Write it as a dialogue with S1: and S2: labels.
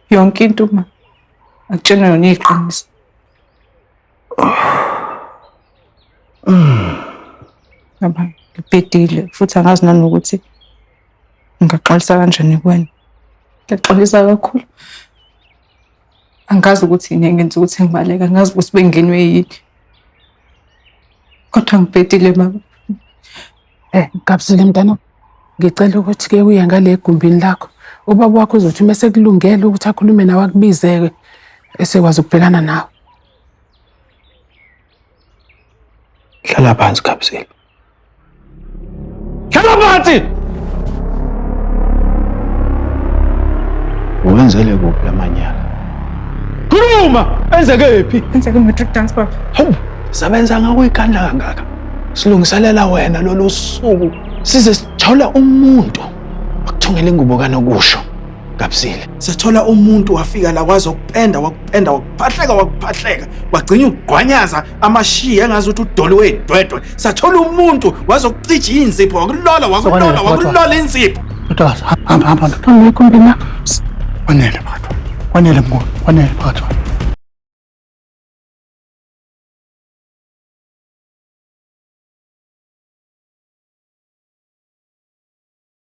S1: Yonke into ma akutshena yona iyiqiniso. Ngaba ngibhedile futhi angazi nanokuthi ngingaxolisa kanjani kuwena. Ngiyaxolisa kakhulu. Angazi ukuthi yini engenza ukuthi ngibaleka, angazi ukuthi bengingenwe yini. Kodwa ngibhedile baba.
S2: Kabusile mntana, ngicela ukuthi-ke uye ngale egumbini lakho. Ubaba wakho uzothi uma sekulungele ukuthi akhulume nawe akubizeke esekwazi ukubhekana nawe.
S3: Hlala phansi Kabusile. Hlala phansi! Uwenzele kuphi lamanyala? Khuluma! Enzekephi?
S1: Enzeke i-matric dance baba.
S3: Hawu, sabenza ngakuyikhandla kangaka. Silungiselela wena lolu suku size sithola umuntu wakuthungela ingubo kanokusho. Kabusile.
S4: Sathola umuntu wafika la kwazi ukupenda wakuphahleka wagcina ugqwanyaza amashiya engazi ukuthi udoli wedwedwe. Sathola umuntu wazokucija inzipho wakulola inzipho.
S3: Hamba. Kwanele phakathi. Kwanele mnguni. Kwanele phakathi.